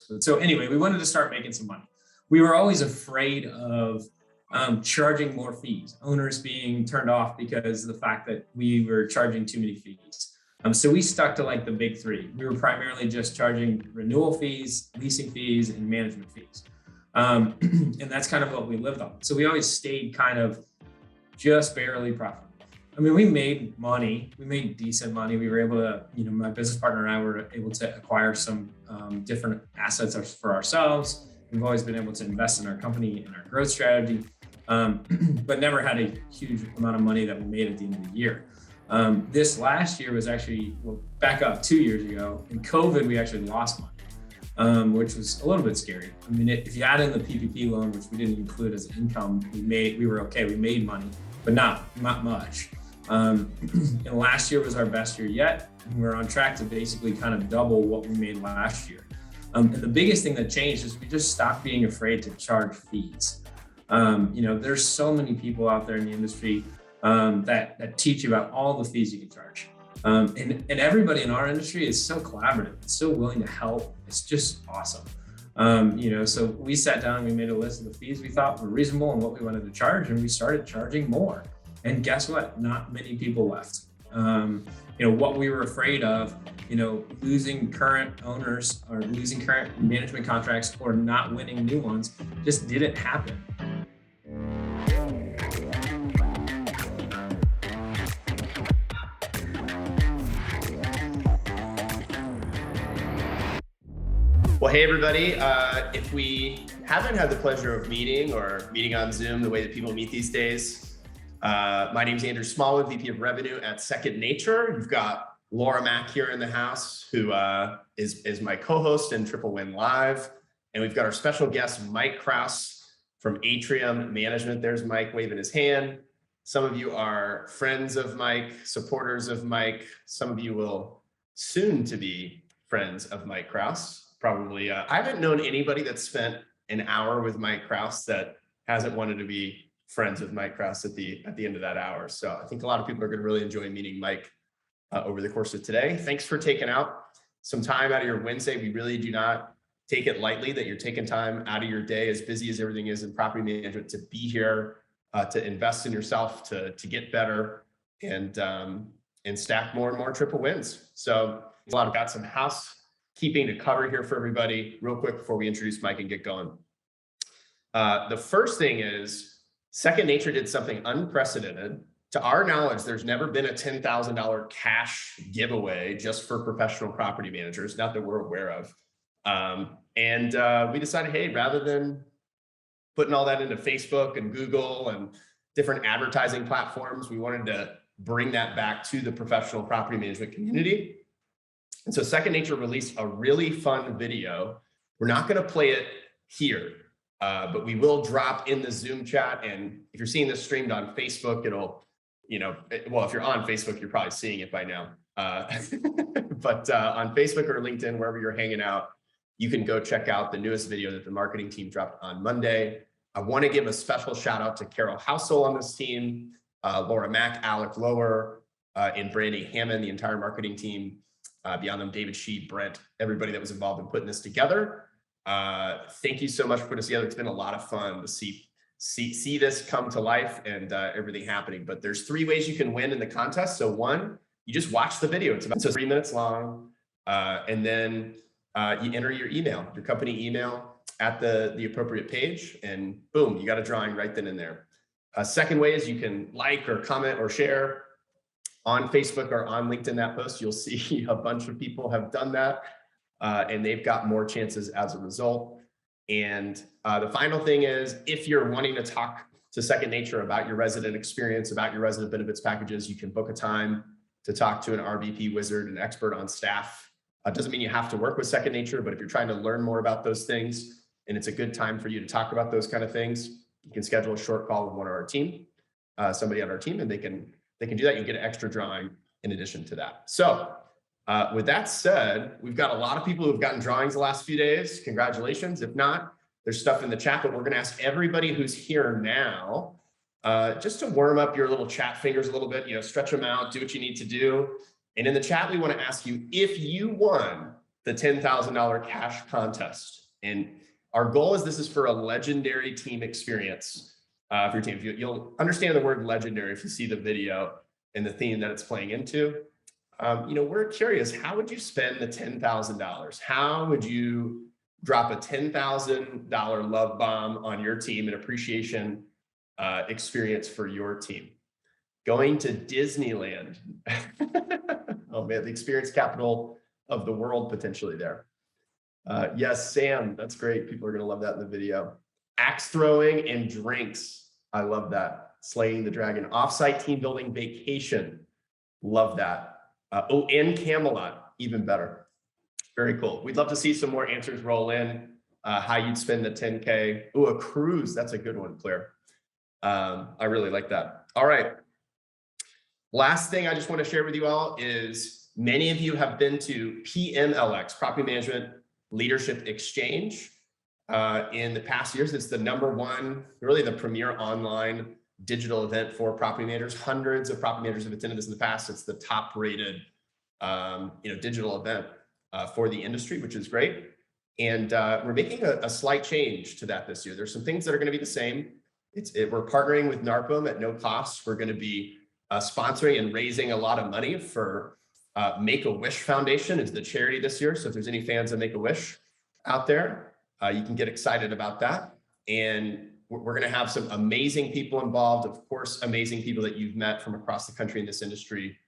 But so anyway, we wanted to start making some money. We were always afraid of charging more fees, owners being turned off because of the fact that we were charging too many fees. So we stuck to like the big three. We were primarily just charging renewal fees, leasing fees, and management fees. And that's kind of what we lived on. So we always stayed kind of just barely profitable. I mean, we made money, we made decent money. We were able to, my business partner and I were able to acquire some different assets for ourselves. We've always been able to invest in our company and our growth strategy, but never had a huge amount of money that we made at the end of the year. This last year was actually, back up 2 years ago, in COVID, we actually lost money, which was a little bit scary. I mean, if you add in the PPP loan, which we didn't include as income, we were okay, we made money, but not much. And last year was our best year yet. And we're on track to basically kind of double what we made last year. And the biggest thing that changed is we just stopped being afraid to charge fees. There's so many people out there in the industry that teach you about all the fees you can charge. And everybody in our industry is so collaborative, it's so willing to help. It's just awesome. So we sat down and we made a list of the fees we thought were reasonable and what we wanted to charge, and we started charging more. And guess what? Not many people left. What we were afraid of, losing current owners or losing current management contracts or not winning new ones just didn't happen. Well, hey, everybody. If we haven't had the pleasure of meeting on Zoom the way that people meet these days, my name is Andrew Smallwood, VP of Revenue at Second Nature. You've got Laura Mack here in the house, who is my co-host in Triple Win Live. And we've got our special guest, Mike Krause from Atrium Management. There's Mike waving his hand. Some of you are friends of Mike, supporters of Mike. Some of you will soon to be friends of Mike Krause. Probably, I haven't known anybody that spent an hour with Mike Krause that hasn't wanted to be friends with Mike Krause at the end of that hour. So I think a lot of people are going to really enjoy meeting Mike over the course of today. Thanks for taking out some time out of your Wednesday. We really do not take it lightly that you're taking time out of your day, as busy as everything is in property management, to be here, to invest in yourself, to get better, and stack more and more triple wins. So got some housekeeping to cover here for everybody real quick before we introduce Mike and get going. The first thing is Second Nature did something unprecedented. To our knowledge, there's never been a $10,000 cash giveaway just for professional property managers, not that we're aware of. We decided, hey, rather than putting all that into Facebook and Google and different advertising platforms, we wanted to bring that back to the professional property management community. And so Second Nature released a really fun video. We're not going to play it here, but we will drop in the Zoom chat. And if you're seeing this streamed on Facebook, it'll, if you're on Facebook, you're probably seeing it by now. But on Facebook or LinkedIn, wherever you're hanging out, you can go check out the newest video that the marketing team dropped on Monday. I want to give a special shout out to Carol Housel on this team, Laura Mack, Alec Lower, and Brandy Hammond, the entire marketing team. Beyond them, David Shee, Brent, everybody that was involved in putting this together. Thank you so much for putting this together. It's been a lot of fun to see this come to life and everything happening. But there's 3 ways you can win in the contest. So one, you just watch the video. It's about 3 minutes long. And then you enter your email, your company email at the appropriate page, and boom, you got a drawing right then and there. Second way is you can like or comment or share on Facebook or on LinkedIn that post. You'll see a bunch of people have done that, and they've got more chances as a result. And the final thing is, if you're wanting to talk to Second Nature about your resident experience, about your resident benefits packages, you can book a time to talk to an RVP wizard, an expert on staff. Doesn't mean you have to work with Second Nature, but if you're trying to learn more about those things, and it's a good time for you to talk about those kind of things, you can schedule a short call with one of our team, somebody on our team, and they can do that. You get an extra drawing in addition to that. So with that said, we've got a lot of people who've gotten drawings the last few days. Congratulations. If not, there's stuff in the chat, but we're going to ask everybody who's here now just to warm up your little chat fingers a little bit, stretch them out, do what you need to do. And in the chat, we want to ask you, if you won the the $10,000 cash contest. And our goal is this is for a legendary team experience for your team. You'll understand the word legendary if you see the video and the theme that it's playing into. We're curious, how would you spend the $10,000? How would you drop a $10,000 love bomb on your team, an appreciation experience for your team? Going to Disneyland. Oh man, the experience capital of the world potentially there. Yes, Sam, that's great. People are gonna love that in the video. Axe throwing and drinks. I love that. Slaying the dragon. Offsite team building vacation. Love that. And Camelot, even better. Very cool. We'd love to see some more answers roll in. How you'd spend the 10K. Oh, a cruise. That's a good one, Claire. I really like that. All right. Last thing I just want to share with you all is many of you have been to PMLX, Property Management Leadership Exchange. In the past years, it's the #1, really the premier online digital event for property managers. Hundreds of property managers have attended this in the past. It's the top rated digital event for the industry, which is great. And we're making a slight change to that this year. There's some things that are going to be the same. We're partnering with NARPM at no cost. We're going to be sponsoring and raising a lot of money for Make-A-Wish Foundation is the charity this year. So if there's any fans of Make-A-Wish out there, you can get excited about that. And we're going to have some amazing people involved. Of course, amazing people that you've met from across the country in this industry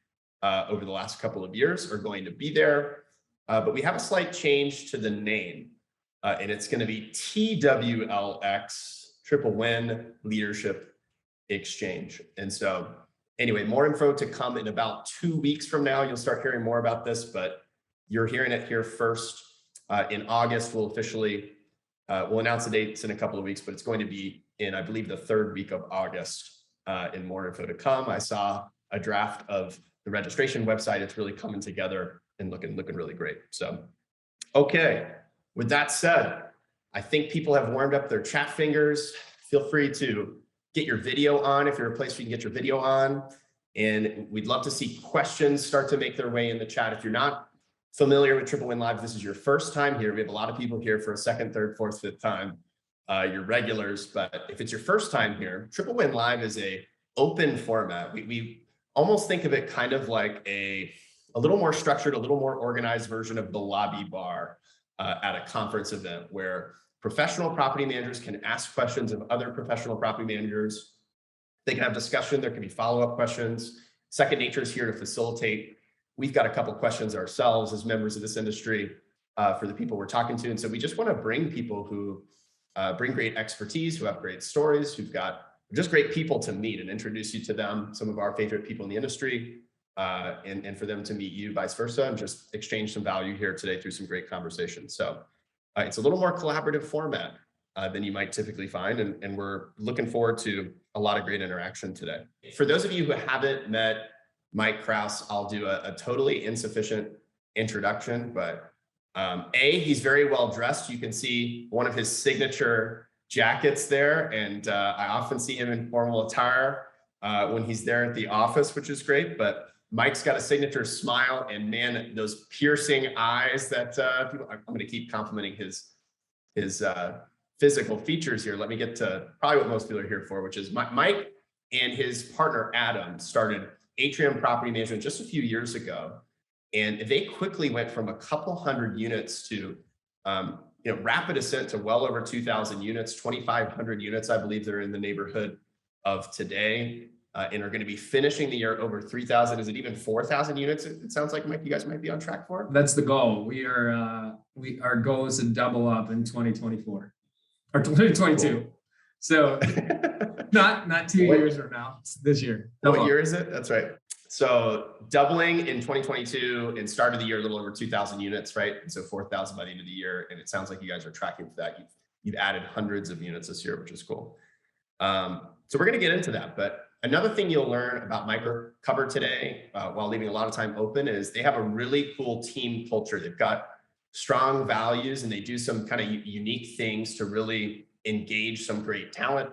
over the last couple of years are going to be there. But we have a slight change to the name, and it's going to be TWLX, Triple Win Leadership Exchange. And so anyway, more info to come in about 2 weeks from now. You'll start hearing more about this, but you're hearing it here first. In August, we'll officially, we'll announce the dates in a couple of weeks, but it's going to be in, I believe, the 3rd week of August, and more info to come. I saw a draft of the registration website. It's really coming together and looking really great. So, okay, with that said, I think people have warmed up their chat fingers. Feel free to get your video on if you're a place where you can get your video on. And we'd love to see questions start to make their way in the chat. If you're not familiar with Triple Win Live, this is your first time here. We have a lot of people here for a 2nd, 3rd, 4th, 5th time. You're regulars, but if it's your first time here, Triple Win Live is a open format. We almost think of it kind of like a little more structured, a little more organized version of the lobby bar at a conference event where professional property managers can ask questions of other professional property managers. They can have discussion. There can be follow-up questions. Second Nature is here to facilitate. We've got a couple questions ourselves as members of this industry for the people we're talking to. And so we just want to bring people who bring great expertise, who have great stories, who've got just great people to meet and introduce you to them, some of our favorite people in the industry, and for them to meet you, vice versa, and just exchange some value here today through some great conversations. So it's a little more collaborative format than you might typically find, and we're looking forward to a lot of great interaction today. For those of you who haven't met Mike Krause, I'll do a totally insufficient introduction, but he's very well dressed. You can see one of his signature jackets there, and I often see him in formal attire when he's there at the office, which is great. But Mike's got a signature smile, and man, those piercing eyes that people, I'm going to keep complimenting his physical features here. Let me get to probably what most people are here for, which is Mike and his partner Adam started Atrium Property Management just a few years ago, and they quickly went from a couple hundred units to rapid ascent to well over 2,000 units, 2,500 units, I believe they're in the neighborhood of today, and are going to be finishing the year over 3,000. Is it even 4,000 units? It sounds like, Mike, you guys might be on track for. That's the goal. Our goal is to double up in 2024 or 2022. Cool. So not 2 years from now, it's this year. What year is it? That's right. So doubling in 2022 and start of the year, a little over 2,000 units, right? And so 4,000 by the end of the year. And it sounds like you guys are tracking for that. You've added hundreds of units this year, which is cool. So we're going to get into that. But another thing you'll learn about Micro Cover today, while leaving a lot of time open, is they have a really cool team culture. They've got strong values, and they do some kind of unique things to really engage some great talent.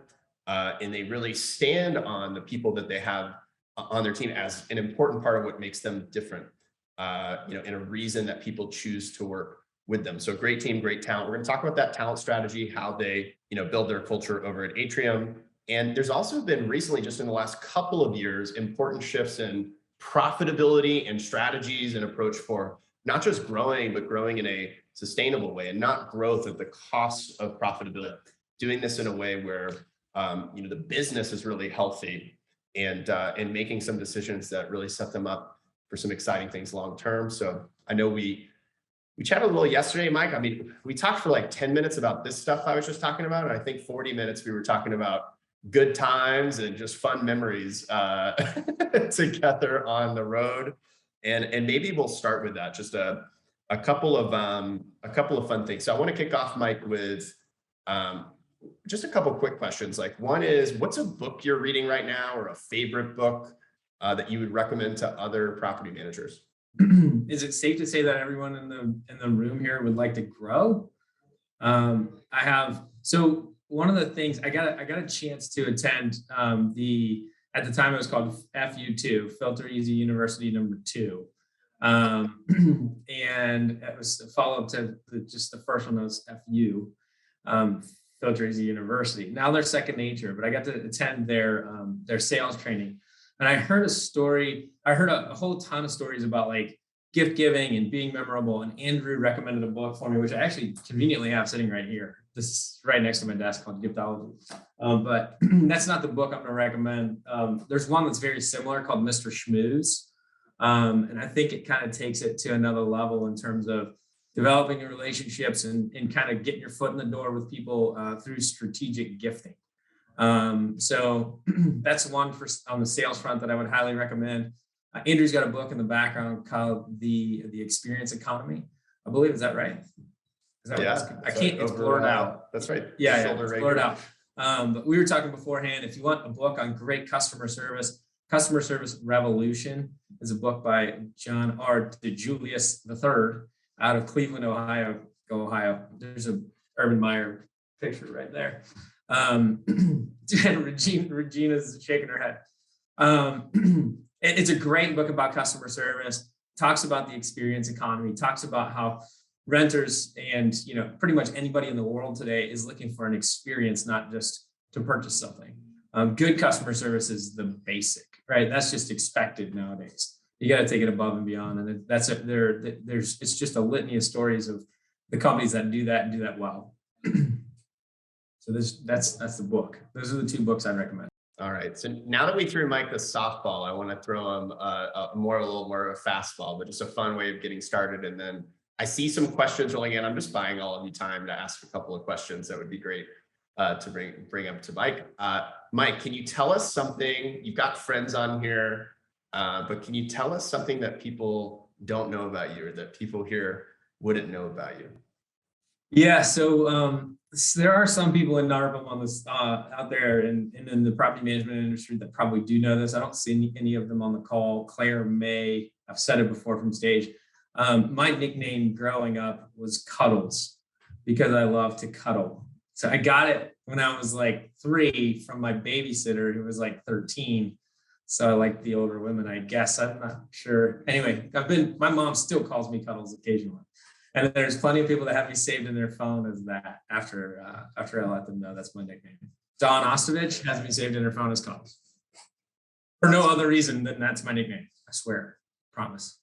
And they really stand on the people that they have on their team as an important part of what makes them different. and a reason that people choose to work with them. So great team, great talent. We're going to talk about that talent strategy, how they, build their culture over at Atrium. And there's also been recently, just in the last couple of years, important shifts in profitability and strategies and approach for not just growing, but growing in a sustainable way, and not growth at the cost of profitability. Doing this in a way where the business is really healthy, and making some decisions that really set them up for some exciting things long term. So I know we chatted a little yesterday, Mike. I mean, we talked for like 10 minutes about this stuff I was just talking about, and I think 40 minutes we were talking about good times and just fun memories together on the road. And maybe we'll start with that. Just a couple of fun things. So I want to kick off, Mike, with just a couple quick questions. Like, one is, what's a book you're reading right now, or a favorite book that you would recommend to other property managers? Is it safe to say that everyone in the room here would like to grow? So one of the things I got a chance to attend at the time it was called FU2, Filter Easy University #2. And it was a follow-up to just the first one that was FU, Filter Easy University. Now they're second nature, but I got to attend their sales training. And I heard a whole ton of stories about like gift giving and being memorable. And Andrew recommended a book for me, which I actually conveniently have sitting right here. This is right next to my desk, called Giftology. But that's not the book I'm going to recommend. There's one that's very similar called Mr. Schmooze. And I think it kind of takes it to another level in terms of developing your relationships and kind of getting your foot in the door with people through strategic gifting. So that's one on the sales front that I would highly recommend. Andrew's got a book in the background called the Experience Economy, I believe. Is that right? Is that I can't. It's blurred out. That's right. Yeah, it's blurred out. But we were talking beforehand. If you want a book on great customer Service Revolution is a book by John R. DeJulius III out of Cleveland, Ohio. There's a Urban Meyer picture right there. And Regina's shaking her head. It's a great book about customer service, talks about the experience economy, talks about how renters and pretty much anybody in the world today is looking for an experience, not just to purchase something. Good customer service is the basic, right? That's just expected nowadays. You got to take it above and beyond, and it's just a litany of stories of the companies that do that and do that well. So that's the book. Those are the two books I'd recommend. All right. So now that we threw Mike the softball, I want to throw him a little more of a fastball, but just a fun way of getting started. And then I see some questions rolling in. I'm just buying all of you time to ask a couple of questions. That would be great to bring up to Mike. Mike, can you tell us something? You've got friends on here, but can you tell us something that people don't know about you, or that people here wouldn't know about you? Yeah. So there are some people in NARPM on this out there and in the property management industry that probably do know this. I don't see any of them on the call. Claire may, I've said it before from stage. My nickname growing up was Cuddles because I love to cuddle. So I got it when I was like 3 from my babysitter who was like 13. So I like the older women, I guess. I'm not sure. Anyway, my mom still calls me Cuddles occasionally. And there's plenty of people that have me saved in their phone as that after I let them know that's my nickname. Dawn Ostovich has me saved in her phone as Cuddles. For no other reason than that's my nickname. I swear. Promise.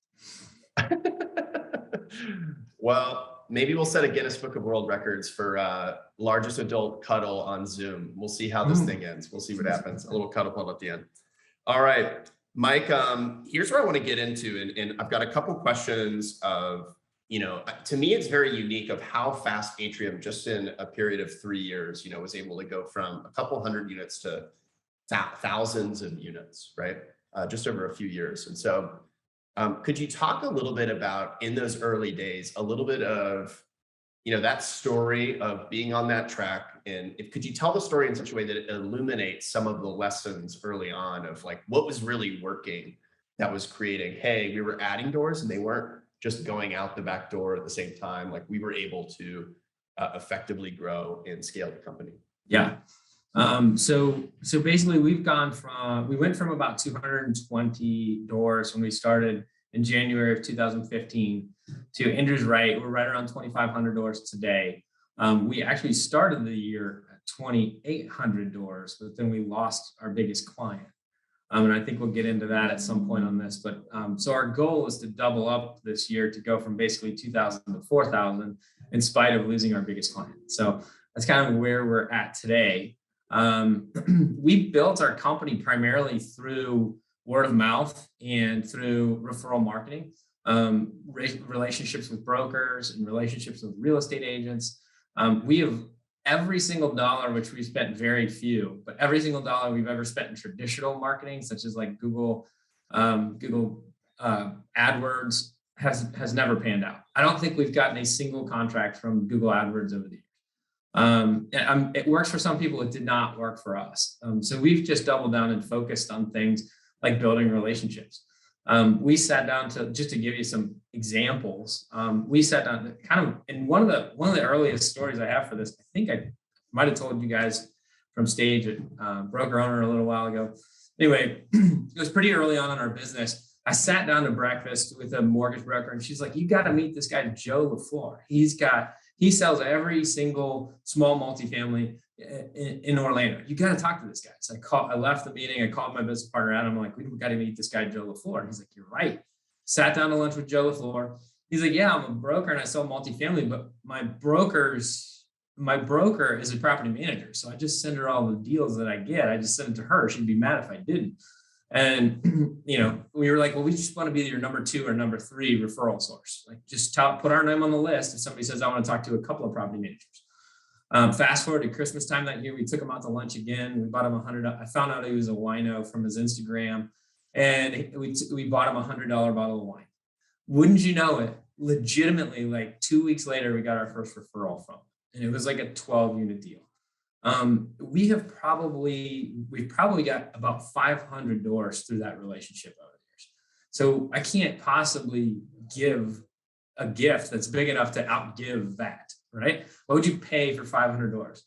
Well, maybe we'll set a Guinness Book of World Records for largest adult cuddle on Zoom. We'll see how this thing ends. We'll see what happens. A little cuddle club at the end. All right, Mike, here's where I want to get into. And I've got a couple questions of, to me, it's very unique of how fast Atrium, just in a period of 3 years, was able to go from a couple hundred units to thousands of units, right? Just over a few years. And so could you talk a little bit about, in those early days, a little bit of, that story of being on that track? And could you tell the story in such a way that it illuminates some of the lessons early on of like what was really working that was creating, hey, we were adding doors and they weren't just going out the back door at the same time. Like we were able to effectively grow and scale the company. Yeah. So basically we went from about 220 doors when we started in January of 2015 to Andrew's right. We're right around 2,500 doors today. We actually started the year at 2,800 doors, but then we lost our biggest client. And I think we'll get into that at some point on this. But so our goal is to double up this year to go from basically 2,000 to 4,000 in spite of losing our biggest client. So that's kind of where we're at today. We built our company primarily through word of mouth and through referral marketing, relationships with brokers and relationships with real estate agents. We have every single dollar, which we spent very few, but every single dollar we've ever spent in traditional marketing, such as like Google AdWords, has never panned out. I don't think we've gotten a single contract from Google AdWords over the years. It works for some people. It did not work for us. So we've just doubled down and focused on things like building relationships. We sat down just to give you some examples. We sat down to kind of, in one of the earliest stories I have for this, I think I might have told you guys from stage at Broker Owner a little while ago. Anyway, it was pretty early on in our business. I sat down to breakfast with a mortgage broker, and she's like, "You got to meet this guy, Joe LaFleur. He sells every single small multifamily in Orlando. You got to talk to this guy." So I left the meeting. I called my business partner Adam. I'm like, "We got to meet this guy, Joe LaFleur." And he's like, "You're right." Sat down to lunch with Joe LaFleur. He's like, "Yeah, I'm a broker and I sell multifamily, but my broker is a property manager. So I just send her all the deals that I get. I just send it to her. She'd be mad if I didn't." And, we were like, "Well, we just want to be your number 2 or number 3 referral source. Like, just put our name on the list. If somebody says, I want to talk to a couple of property managers." Fast forward to Christmas time that year, we took him out to lunch again. We bought him I found out he was a wino from his Instagram, and we bought him $100 bottle of wine. Wouldn't you know it? Legitimately, like 2 weeks later, we got our first referral from him, and it was like a 12-unit deal. We've probably got about 500 doors through that relationship over the years. So I can't possibly give a gift that's big enough to outgive that, right? What would you pay for 500 doors?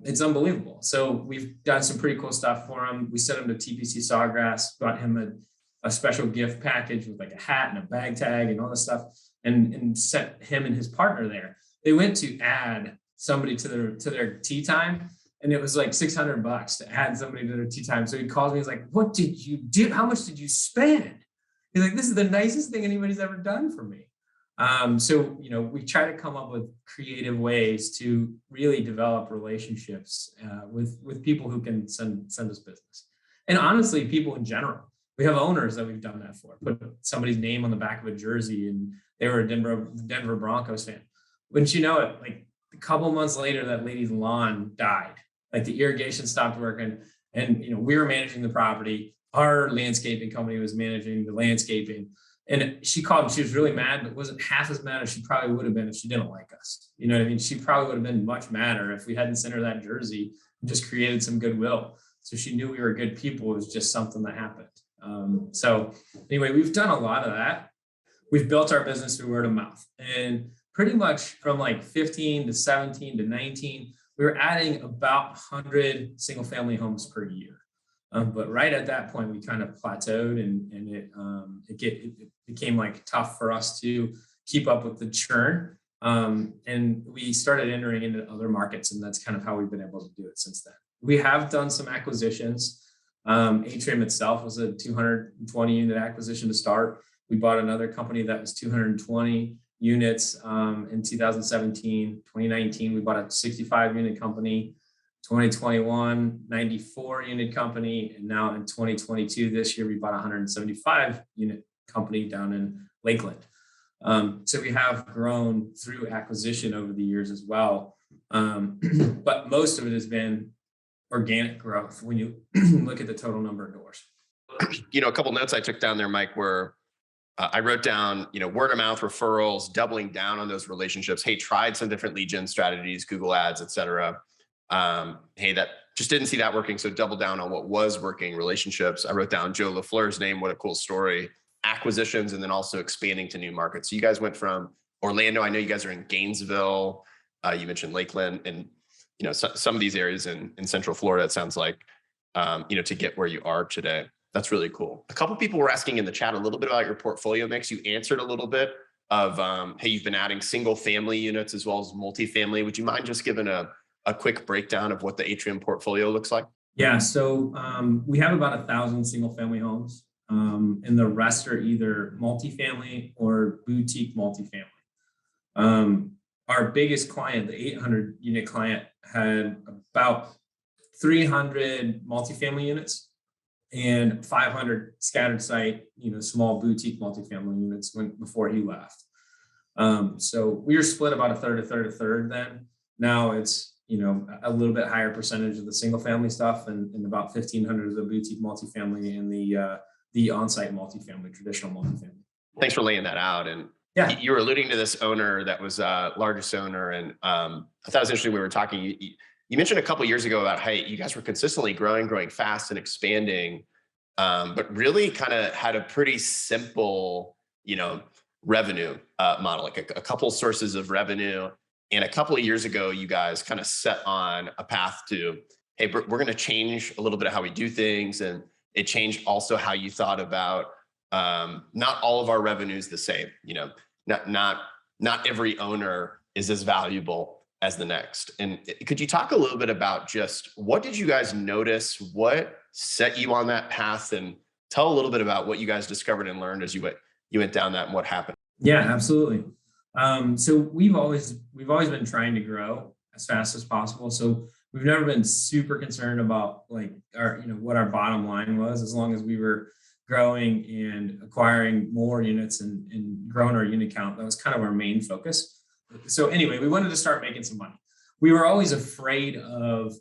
It's unbelievable. So we've done some pretty cool stuff for him. We sent him to TPC Sawgrass, got him a special gift package with like a hat and a bag tag and all this stuff, and sent him and his partner there. They went to add somebody to their tea time, and it was like $600 to add somebody to their tea time. So he calls me, he's like, "What did you do? How much did you spend?" He's like, "This is the nicest thing anybody's ever done for me." So we try to come up with creative ways to really develop relationships with people who can send us business, and honestly, people in general. We have owners that we've done that for. Put somebody's name on the back of a jersey, and they were a Denver Broncos fan. Wouldn't you know it? Like, a couple months later, that lady's lawn died. Like, the irrigation stopped working, and we were managing the property. Our landscaping company was managing the landscaping, and she called. And she was really mad, but wasn't half as mad as she probably would have been if she didn't like us. You know what I mean? She probably would have been much madder if we hadn't sent her that jersey and just created some goodwill. So she knew we were good people. It was just something that happened. So anyway, we've done a lot of that. We've built our business through word of mouth, and pretty much from like 15 to 17 to 19, we were adding about 100 single family homes per year. But right at that point, we kind of plateaued, and it became like tough for us to keep up with the churn. And we started entering into other markets, and that's kind of how we've been able to do it since then. We have done some acquisitions. Atrium itself was a 220 unit acquisition to start. We bought another company that was 220 units in 2017. 2019, we bought a 65 unit company. 2021, 94 unit company. And now in 2022, this year, we bought a 175 unit company down in Lakeland. So we have grown through acquisition over the years as well. But most of it has been organic growth when you look at the total number of doors. A couple notes I took down there, Mike, were I wrote down, word of mouth referrals, doubling down on those relationships. Hey, tried some different lead gen strategies, Google ads, et cetera. Hey, that just didn't see that working. So double down on what was working, relationships. I wrote down Joe LaFleur's name. What a cool story. Acquisitions, and then also expanding to new markets. So you guys went from Orlando. I know you guys are in Gainesville. You mentioned Lakeland, and some of these areas in Central Florida. It sounds like to get where you are today. That's really cool. A couple people were asking in the chat a little bit about your portfolio mix. You answered a little bit of, hey, you've been adding single family units as well as multifamily. Would you mind just giving a quick breakdown of what the Atrium portfolio looks like? Yeah, so we have about 1,000 single family homes, and the rest are either multifamily or boutique multifamily. Our biggest client, the 800 unit client, had about 300 multifamily units and 500 scattered site, small boutique multifamily units before he left. So we were split about a third, a third, a third then. Now it's, a little bit higher percentage of the single family stuff and about 1,500 of the boutique multifamily and the on-site multifamily, traditional multifamily. Thanks for laying that out. And yeah, you were alluding to this owner that was largest owner. And I thought it was interesting. We were talking, you mentioned a couple of years ago about how you guys were consistently growing fast and expanding, but really kind of had a pretty simple, revenue model, like a couple sources of revenue. And a couple of years ago, you guys kind of set on a path to, hey, we're going to change a little bit of how we do things. And it changed also how you thought about not all of our revenues the same, not every owner is as valuable as the next. And could you talk a little bit about just what did you guys notice? What set you on that path? And tell a little bit about what you guys discovered and learned as you went down that and what happened. Yeah, absolutely. So we've always been trying to grow as fast as possible. So we've never been super concerned about what our bottom line was, as long as we were growing and acquiring more units and growing our unit count. That was kind of our main focus. So anyway, we wanted to start making some money. We were always afraid of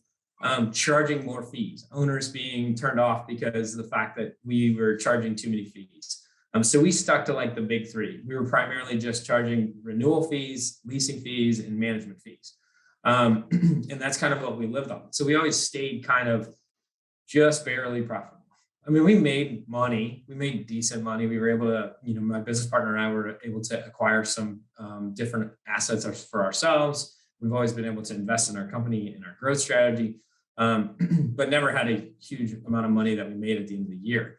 charging more fees, owners being turned off because of the fact that we were charging too many fees. So we stuck to the big three. We were primarily just charging renewal fees, leasing fees, and management fees. And that's kind of what we lived on. So we always stayed kind of just barely profitable. I mean, we made money, we made decent money. We were able to, my business partner and I were able to acquire some different assets for ourselves. We've always been able to invest in our company and our growth strategy, but never had a huge amount of money that we made at the end of the year.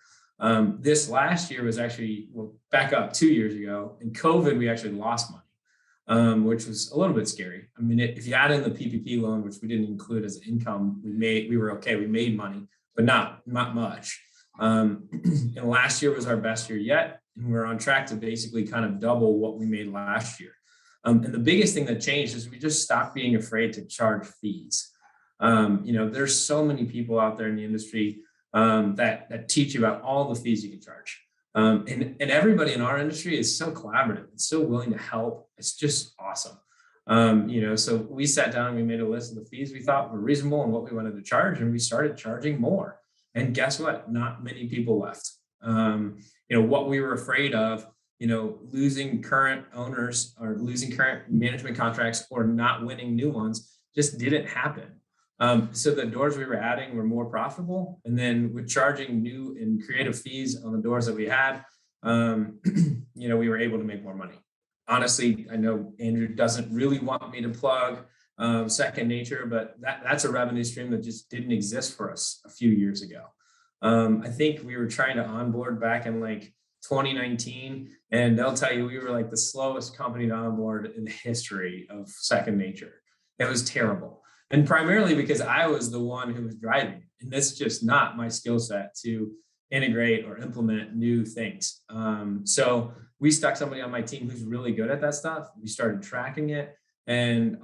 This last year was actually, back up 2 years ago, in COVID, we actually lost money, which was a little bit scary. I mean, if you add in the PPP loan, which we didn't include as income, we were okay. We made money, but not much. And last year was our best year yet. And we're on track to basically kind of double what we made last year. And the biggest thing that changed is we just stopped being afraid to charge fees. There's so many people out there in the industry that teach you about all the fees you can charge. And everybody in our industry is so collaborative. It's so willing to help. It's just awesome. So we sat down and we made a list of the fees we thought were reasonable and what we wanted to charge. And we started charging more. And guess what? Not many people left. What we were afraid of, losing current owners or losing current management contracts or not winning new ones just didn't happen. So the doors we were adding were more profitable. And then with charging new and creative fees on the doors that we had, we were able to make more money. Honestly, I know Andrew doesn't really want me to plug Second Nature, but that's a revenue stream that just didn't exist for us a few years ago. I think we were trying to onboard back in 2019, and they'll tell you we were the slowest company to onboard in the history of Second Nature. It was terrible. And primarily because I was the one who was driving, and that's just not my skill set to integrate or implement new things. So we stuck somebody on my team who's really good at that stuff. We started tracking it, and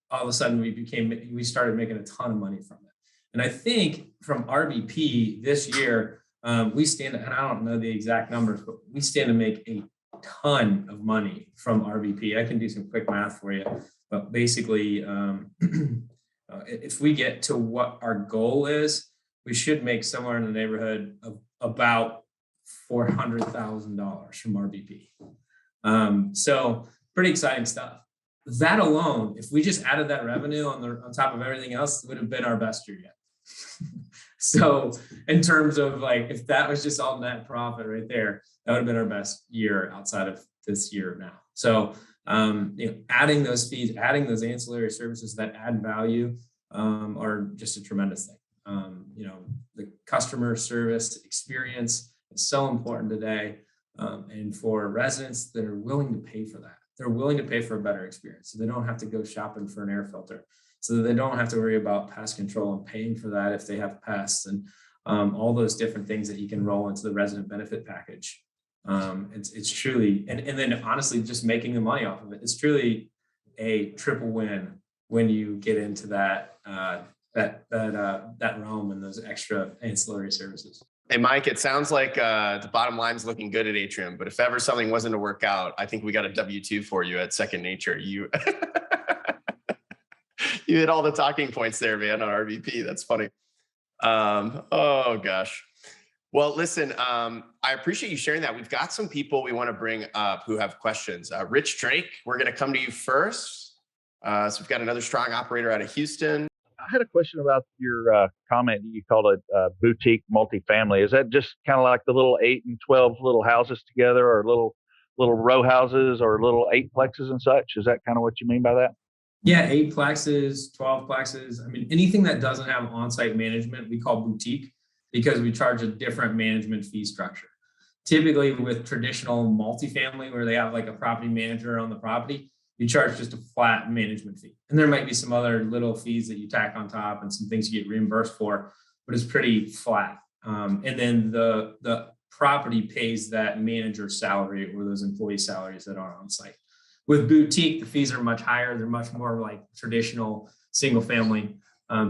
all of a sudden we started making a ton of money from it. And I think from RBP this year, we stand, and I don't know the exact numbers, but we stand to make a ton of money from RBP. I can do some quick math for you, but basically, if we get to what our goal is, we should make somewhere in the neighborhood of about $400,000 from RBP. So pretty exciting stuff. That alone, if we just added that revenue on top of everything else, it would have been our best year yet. So in terms of if that was just all net profit right there, that would have been our best year outside of this year now. So adding those fees, adding those ancillary services that add value are just a tremendous thing. The customer service experience is so important today. And for residents, they're willing to pay for that. They're willing to pay for a better experience. So they don't have to go shopping for an air filter. So that they don't have to worry about pest control and paying for that if they have pests and all those different things that you can roll into the resident benefit package. It's truly, and then honestly, just making the money off of it. It's truly a triple win when you get into that realm and those extra ancillary services. Hey, Mike, it sounds like the bottom line's looking good at Atrium, but if ever something wasn't to work out, I think we got a W-2 for you at Second Nature. You you hit all the talking points there, man, on RVP. That's funny. Oh gosh. Well, listen, I appreciate you sharing that. We've got some people we want to bring up who have questions. Rich Drake, we're going to come to you first. So we've got another strong operator out of Houston. I had a question about your comment. You called it boutique multifamily. Is that just kind of like the little 8 and 12 little houses together, or little row houses, or little 8-plexes and such? Is that kind of what you mean by that? Yeah, 8-plexes, 12-plexes. I mean, anything that doesn't have on-site management, we call boutique, because we charge a different management fee structure. Typically with traditional multifamily, where they have like a property manager on the property, you charge just a flat management fee. And there might be some other little fees that you tack on top and some things you get reimbursed for, but it's pretty flat. And then the property pays that manager's salary or those employee salaries that are on site. With boutique, the fees are much higher. They're much more like traditional single family.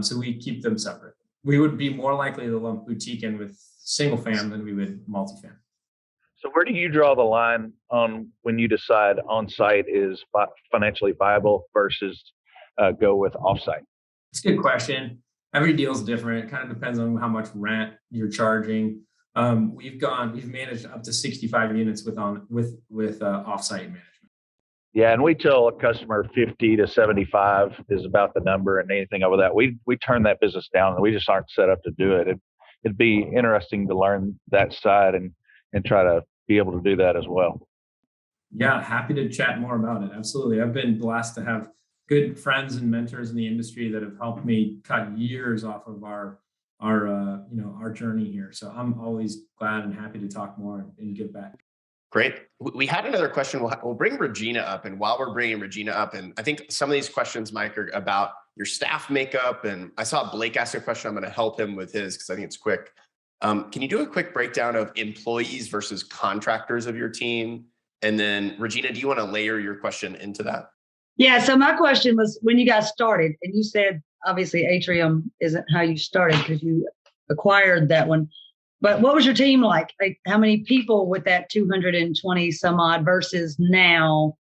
So we keep them separate. We would be more likely to lump boutique in with single fam than we would multifam. So where do you draw the line on when you decide on-site is financially viable versus go with off-site? It's a good question. Every deal is different. It kind of depends on how much rent you're charging. We've managed up to 65 units with off-site management. Yeah, and we tell a customer 50 to 75 is about the number, and anything over that, we turn that business down, and we just aren't set up to do it. It'd be interesting to learn that side and try to be able to do that as well. Yeah, happy to chat more about it. Absolutely. I've been blessed to have good friends and mentors in the industry that have helped me cut years off of our journey here. So I'm always glad and happy to talk more and give back. Great. We had another question. We'll bring Regina up. And while we're bringing Regina up, and I think some of these questions, Mike, are about your staff makeup. And I saw Blake ask a question. I'm going to help him with his because I think it's quick. Can you do a quick breakdown of employees versus contractors of your team? And then Regina, do you want to layer your question into that? Yeah. So my question was, when you guys started, and you said, obviously Atrium isn't how you started because you acquired that one. But what was your team like? Like, how many people with that 220 some odd versus now?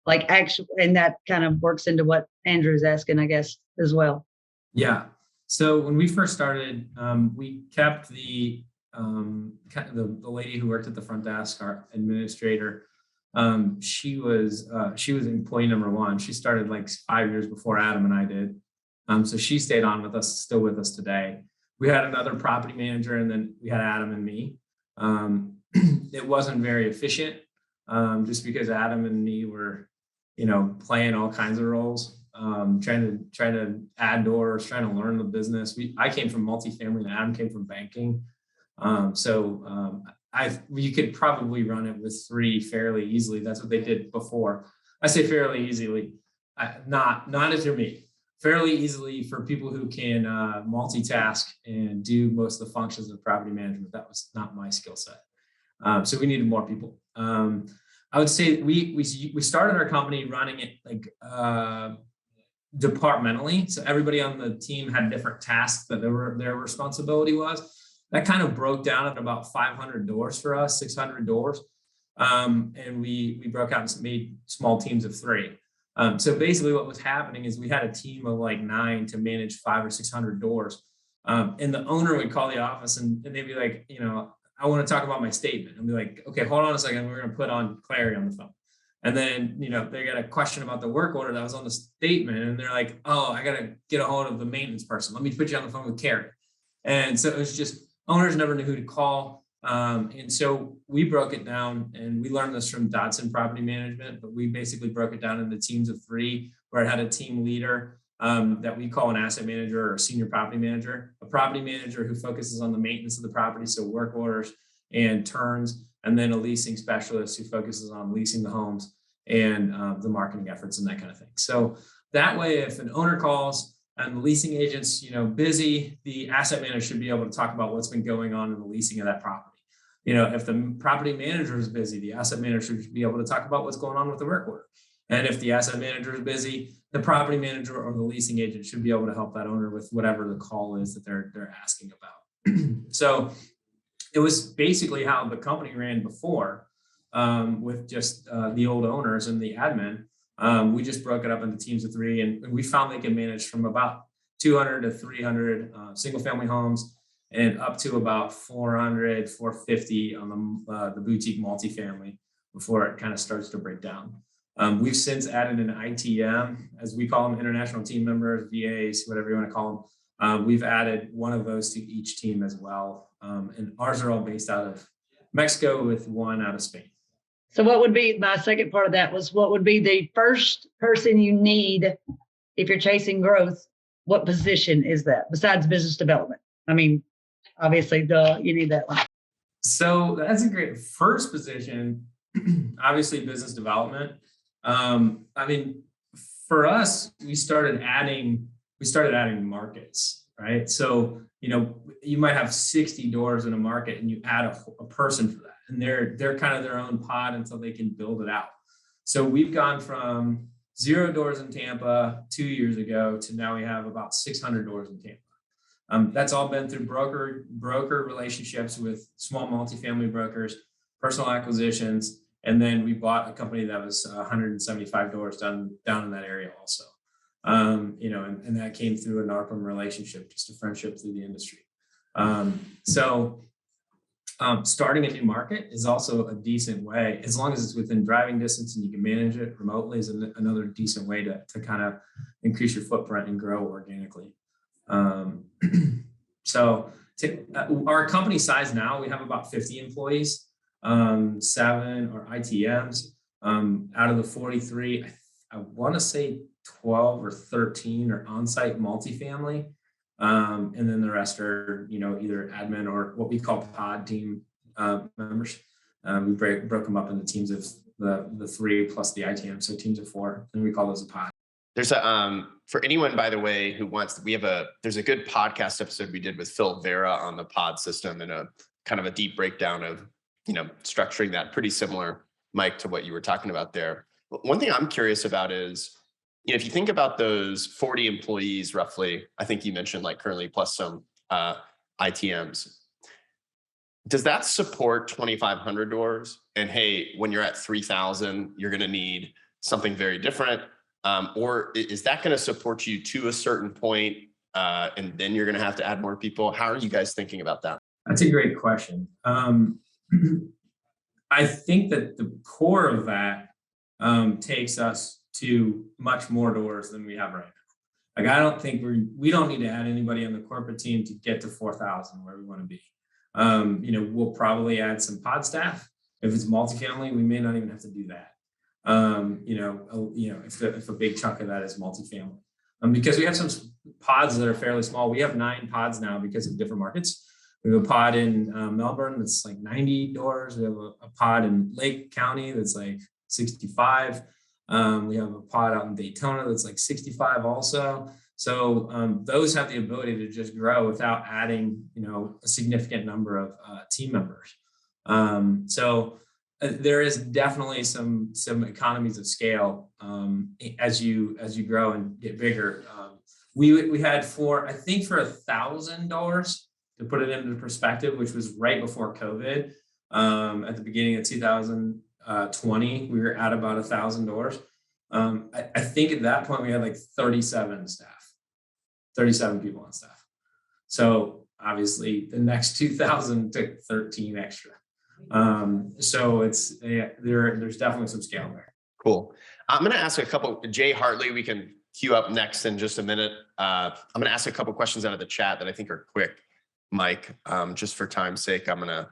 Like, actually, and that kind of works into what Andrew's asking, I guess, as well. Yeah. So when we first started, we kept the lady who worked at the front desk, our administrator. She was employee number 1. She started like 5 years before Adam and I did. So she stayed on with us, still with us today. We had another property manager, and then we had Adam and me. It wasn't very efficient, just because Adam and me were, playing all kinds of roles, trying to add doors, trying to learn the business. I came from multifamily, and Adam came from banking. You could probably run it with 3 fairly easily. That's what they did before. I say fairly easily, not if you're me. Fairly easily for people who can multitask and do most of the functions of property management. That was not my skill set. So we needed more people. I would say we started our company running it like departmentally. So everybody on the team had different tasks that their responsibility was. That kind of broke down at about 500 doors for us, 600 doors. And we broke out and made small teams of 3. So basically what was happening is we had a team of like 9 to manage 500 or 600 doors. And the owner would call the office and they'd be like, I want to talk about my statement. And be like, okay, hold on a second. We're going to put on Clary on the phone. And then, they got a question about the work order that was on the statement. And they're like, oh, I got to get a hold of the maintenance person. Let me put you on the phone with Carrie. And so it was just, owners never knew who to call. And so we broke it down, and we learned this from Dodson Property Management, but we basically broke it down into teams of 3, where it had a team leader that we call an asset manager or a senior property manager, a property manager who focuses on the maintenance of the property, so work orders and turns, and then a leasing specialist who focuses on leasing the homes and the marketing efforts and that kind of thing. So that way, if an owner calls and the leasing agent's busy, the asset manager should be able to talk about what's been going on in the leasing of that property. If the property manager is busy, the asset manager should be able to talk about what's going on with the work order. And if the asset manager is busy, the property manager or the leasing agent should be able to help that owner with whatever the call is that they're asking about. So it was basically how the company ran before, with just the old owners and the admin. We just broke it up into teams of 3, and we found they can manage from about 200 to 300 single family homes and up to about 400, 450 on the boutique multifamily before it kind of starts to break down. We've since added an ITM, as we call them, international team members, VAs, whatever you want to call them. We've added one of those to each team as well. And ours are all based out of Mexico with one out of Spain. So what would be, my second part of that was, what would be the first person you need if you're chasing growth? What position is that besides business development? I mean, obviously, you need that one. So that's a great first position. Obviously, business development. I mean, for us, we started adding markets, right? So, you might have 60 doors in a market and you add a person for that. And they're kind of their own pod until they can build it out. So we've gone from 0 doors in Tampa 2 years ago to now we have about 600 doors in Tampa. That's all been through broker relationships with small multifamily brokers, personal acquisitions, and then we bought a company that was 175 doors down in that area also. And that came through an Atrium relationship, just a friendship through the industry. Starting a new market is also a decent way, as long as it's within driving distance and you can manage it remotely, is another decent way to kind of increase your footprint and grow organically. Our company size now, we have about 50 employees, 7 are ITMs. Out of the 43, I want to say 12 or 13 are on-site multifamily. And then the rest are, either admin or what we call pod team members. We broke them up into teams of the 3 plus the ITM, so teams of 4, and we call those a pod. There's a for anyone, by the way, who wants, there's a good podcast episode we did with Phil Vera on the pod system and a kind of a deep breakdown of, structuring that, pretty similar, Mike, to what you were talking about there. One thing I'm curious about is, if you think about those 40 employees, roughly, I think you mentioned like currently plus some ITMs, does that support 2,500 doors? And hey, when you're at 3,000, you're going to need something very different. Or is that going to support you to a certain point, and then you're going to have to add more people? How are you guys thinking about that? That's a great question. I think that the core of that takes us to much more doors than we have right now. Like, I don't think we don't need to add anybody on the corporate team to get to 4,000 where we want to be. We'll probably add some pod staff. If it's multifamily, we may not even have to do that. If a big chunk of that is multifamily, because we have some pods that are fairly small. We have 9 pods now because of different markets. We have a pod in Melbourne that's like 90 doors. We have a pod in Lake County that's like 65. We have a pod out in Daytona that's like 65 also. So those have the ability to just grow without adding, a significant number of team members. There is definitely some economies of scale as you grow and get bigger. We had for 1,000 doors, to put it into perspective, which was right before COVID. At the beginning of 2020, we were at about 1,000 doors. I think at that point we had like 37 people on staff. So obviously the next 2,000 took 13 extra. So there's definitely some scale there. Cool. I'm going to ask a couple. Jay Hartley, we can queue up next in just a minute. I'm going to ask a couple questions out of the chat that I think are quick, Mike. Just for time's sake, I'm going to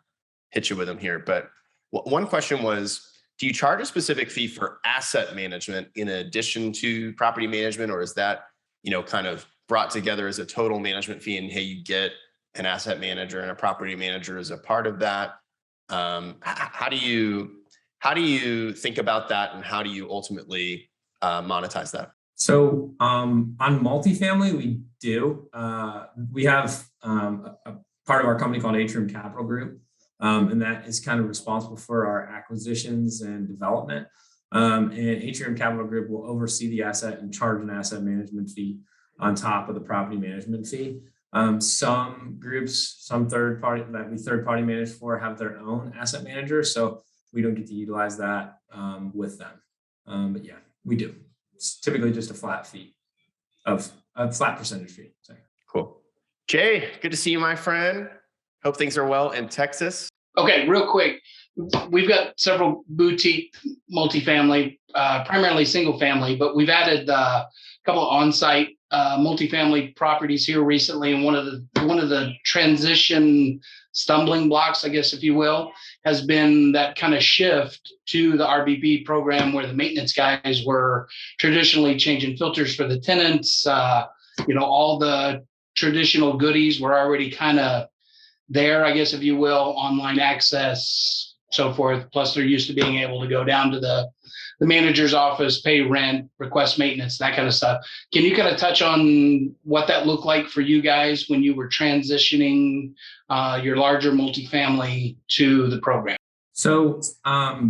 hit you with them here. But one question was, do you charge a specific fee for asset management in addition to property management, or is that, kind of brought together as a total management fee, and hey, you get an asset manager and a property manager as a part of that. How do you think about that, and how do you ultimately monetize that? So on multifamily, we do. We have a part of our company called Atrium Capital Group, and that is kind of responsible for our acquisitions and development. And Atrium Capital Group will oversee the asset and charge an asset management fee on top of the property management fee. Some groups, some third party that we third party manage for, have their own asset manager, so we don't get to utilize that with them. But yeah, we do. It's typically just a flat fee of a flat percentage fee. Sorry. Cool. Jay, good to see you, my friend. Hope things are well in Texas. Okay, real quick. We've got several boutique multifamily, primarily single family, but we've added a couple of on-site multifamily properties here recently. And one of the transition stumbling blocks, I guess, if you will, has been that kind of shift to the RBP program, where the maintenance guys were traditionally changing filters for the tenants. All the traditional goodies were already kind of there, I guess, if you will, online access, so forth. Plus, they're used to being able to go down to the manager's office, pay rent, request maintenance, that kind of stuff. Can you kind of touch on what that looked like for you guys when you were transitioning your larger multifamily to the program? So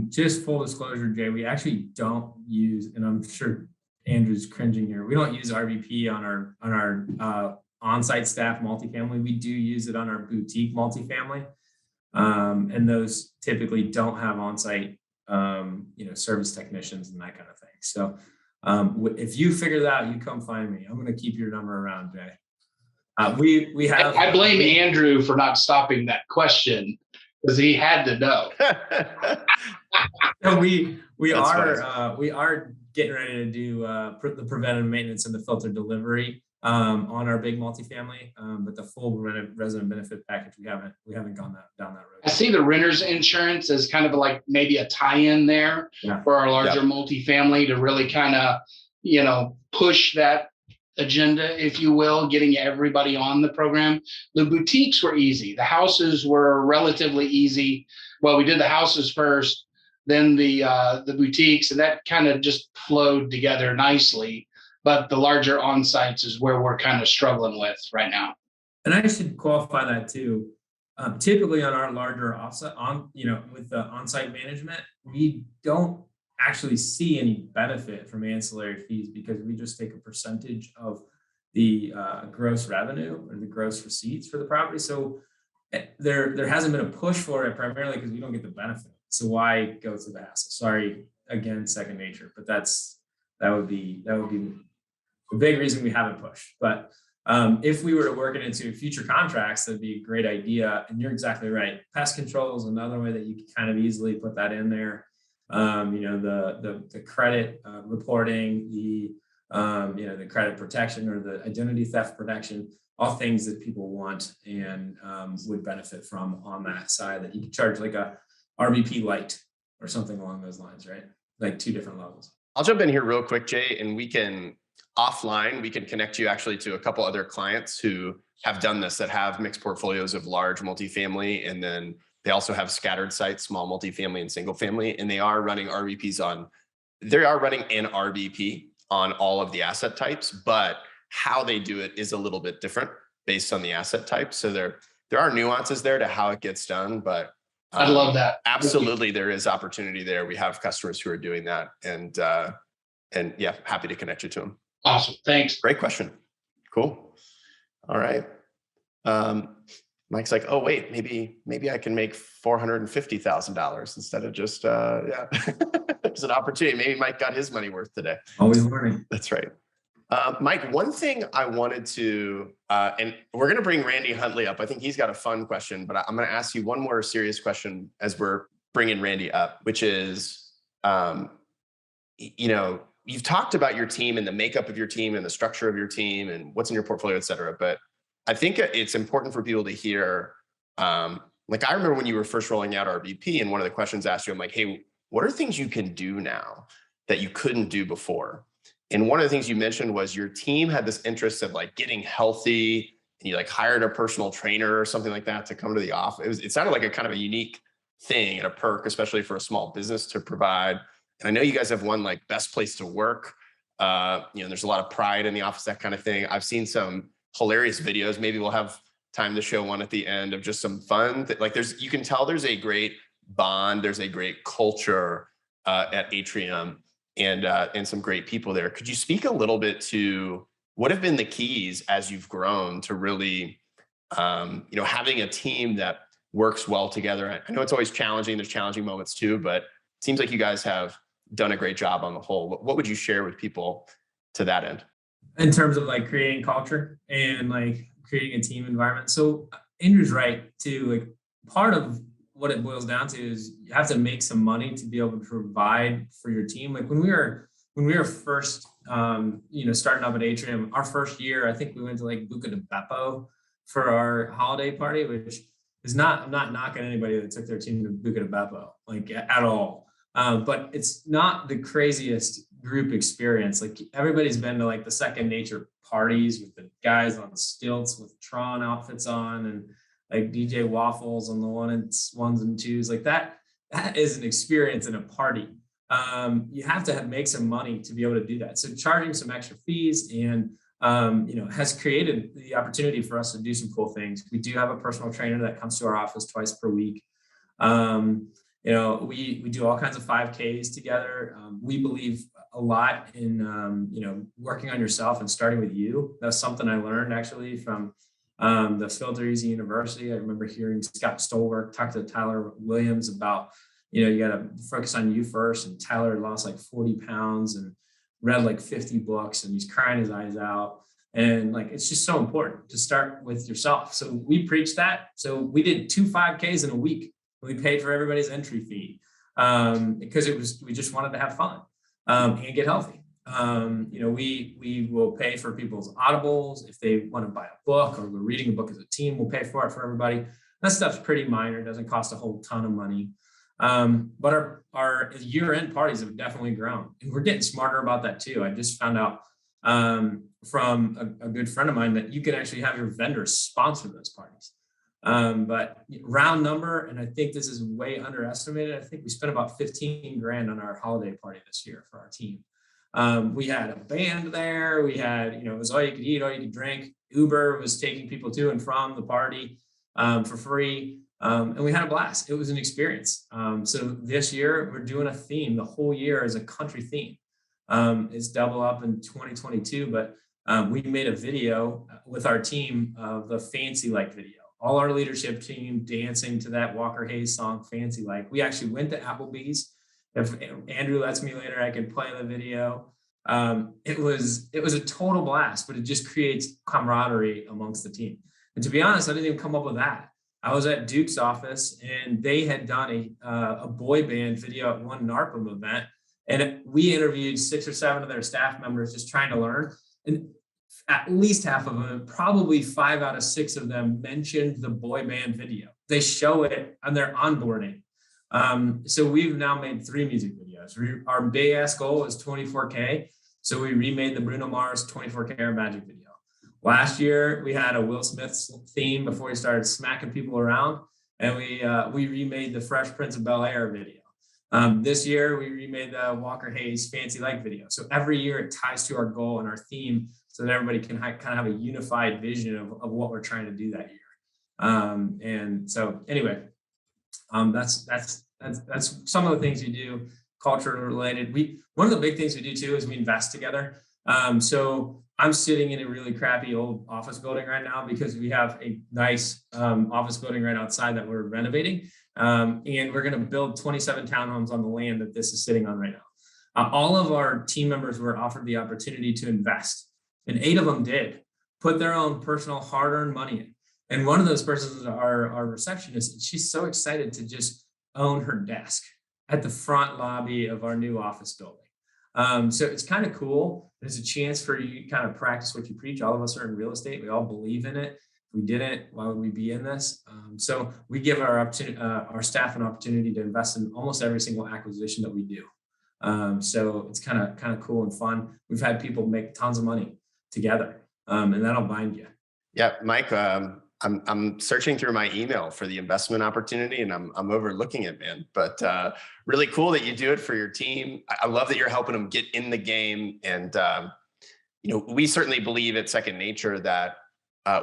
just full disclosure, Jay, we actually don't use, and I'm sure Andrew's cringing here, we don't use RVP on our on-site staff multifamily. We do use it on our boutique multifamily. And those typically don't have on-site, service technicians and that kind of thing. So if you figure that out, you come find me. I'm going to keep your number around, Jay. We have. I blame Andrew for not stopping that question, because he had to know. So we are getting ready to do the preventive maintenance and the filter delivery on our big multifamily, but the full resident benefit package we haven't gone down that road. I see the renter's insurance as kind of like maybe a tie-in there for our larger multifamily to really kind of push that agenda, if you will, getting everybody on the program. The boutiques were easy. The houses were relatively easy. Well, we did the houses first, then the boutiques, and that kind of just flowed together nicely. But the larger on-sites is where we're kind of struggling with right now. And I should qualify that too. Typically on our larger offset with the on-site management, we don't actually see any benefit from ancillary fees, because we just take a percentage of the gross revenue or the gross receipts for the property. So there hasn't been a push for it, primarily because we don't get the benefit. So why go through the hassle? Sorry, again, second nature, but that would be the big reason we haven't pushed. But if we were to work it into future contracts, that'd be a great idea. And you're exactly right. Pest control is another way that you can kind of easily put that in there. The credit reporting, the credit protection or the identity theft protection, all things that people want and would benefit from on that side, that you could charge like a RVP light or something along those lines, right? Like 2 different levels. I'll jump in here real quick, Jay, and we can connect you actually to a couple other clients who have done this, that have mixed portfolios of large multifamily, and then they also have scattered sites, small multifamily and single family, and they are running an RVP on all of the asset types, but how they do it is a little bit different based on the asset type. So there are nuances there to how it gets done, but I love that. Absolutely, there is opportunity there. We have customers who are doing that, and yeah, happy to connect you to them. Awesome. Thanks. Great question. Cool. All right. Mike's like, oh wait, maybe I can make $450,000 instead of just There's an opportunity. Maybe Mike got his money worth today. Always learning. That's right. Mike, one thing I wanted to, and we're going to bring Randy Huntley up. I think he's got a fun question, but I'm going to ask you one more serious question as we're bringing Randy up, which is, you've talked about your team and the makeup of your team and the structure of your team and what's in your portfolio, et cetera. But I think it's important for people to hear, like I remember when you were first rolling out RBP, and one of the questions asked you, I'm like, hey, what are things you can do now that you couldn't do before? And one of the things you mentioned was your team had this interest of like getting healthy, and you like hired a personal trainer or something like that to come to the office. It sounded like a kind of a unique thing and a perk, especially for a small business to provide. And I know you guys have won like best place to work. There's a lot of pride in the office, that kind of thing. I've seen some hilarious videos. Maybe we'll have time to show one at the end of just some fun. Like you can tell there's a great bond. There's a great culture at Atrium and some great people there. Could you speak a little bit to what have been the keys as you've grown to really, having a team that works well together? I know it's always challenging. There's challenging moments too, but it seems like you guys have done a great job on the whole. What would you share with people to that end? In terms of like creating culture and like creating a team environment. So Andrew's right too. Like part of what it boils down to is you have to make some money to be able to provide for your team. Like when we were first, starting up at Atrium, our first year, I think we went to like Buca di Beppo for our holiday party, which is I'm not knocking anybody that took their team to Buca di Beppo, like at all. But it's not the craziest group experience. Like everybody's been to like the Second Nature parties with the guys on stilts with Tron outfits on and like DJ Waffles on the ones and twos. Like that is an experience in a party. You have to make some money to be able to do that. So charging some extra fees and has created the opportunity for us to do some cool things. We do have a personal trainer that comes to our office twice per week. We do all kinds of 5Ks together. We believe a lot in, working on yourself and starting with you. That's something I learned actually from the Filter Easy University. I remember hearing Scott Stolberg talk to Tyler Williams about, you got to focus on you first. And Tyler lost like 40 pounds and read like 50 books and he's crying his eyes out. And like, it's just so important to start with yourself. So we preach that. So we did 2 5Ks in a week. We paid for everybody's entry fee because we just wanted to have fun and get healthy. We will pay for people's audibles. If they want to buy a book or we're reading a book as a team, we'll pay for it for everybody. That stuff's pretty minor. It doesn't cost a whole ton of money. But our year-end parties have definitely grown and we're getting smarter about that too. I just found out from a good friend of mine that you can actually have your vendors sponsor those parties. But round number, and I think this is way underestimated. I think we spent about 15 grand on our holiday party this year for our team. We had a band there. We had, it was all you could eat, all you could drink. Uber was taking people to and from the party for free. And we had a blast. It was an experience. So this year we're doing a theme. The whole year is a country theme. It's double up in 2022, but we made a video with our team of the Fancy Like video. All our leadership team dancing to that Walker Hayes song, Fancy Like. We actually went to Applebee's. If Andrew lets me later, I can play the video. It was a total blast, but it just creates camaraderie amongst the team. And to be honest, I didn't even come up with that. I was at Duke's office and they had done a boy band video at one NARPM event. And we interviewed 6 or 7 of their staff members just trying to learn. And at least half of them, probably 5 out of 6 of them mentioned the boy band video. They show it on their onboarding. So we've now made 3 music videos. Our big ass goal is 24K. So we remade the Bruno Mars 24K Magic video. Last year, we had a Will Smith theme before he started smacking people around. And we remade the Fresh Prince of Bel-Air video. This year, we remade the Walker Hayes Fancy Like video. So every year it ties to our goal and our theme so that everybody can kind of have a unified vision of what we're trying to do that year. And so anyway, that's some of the things we do, culture related. One of the big things we do too is we invest together. So I'm sitting in a really crappy old office building right now because we have a nice office building right outside that we're renovating. And we're going to build 27 townhomes on the land that this is sitting on right now. All of our team members were offered the opportunity to invest, and 8 of them did put their own personal hard-earned money in. And one of those persons is our receptionist. And she's so excited to just own her desk at the front lobby of our new office building. So it's kind of cool. There's a chance for you to kind of practice what you preach. All of us are in real estate. We all believe in it. If we didn't, why would we be in this? So we give our staff an opportunity to invest in almost every single acquisition that we do. So it's kind of cool and fun. We've had people make tons of money together, and that'll bind you. Yeah, Mike, I'm searching through my email for the investment opportunity, and I'm overlooking it, man. But really cool that you do it for your team. I love that you're helping them get in the game. And we certainly believe at Second Nature that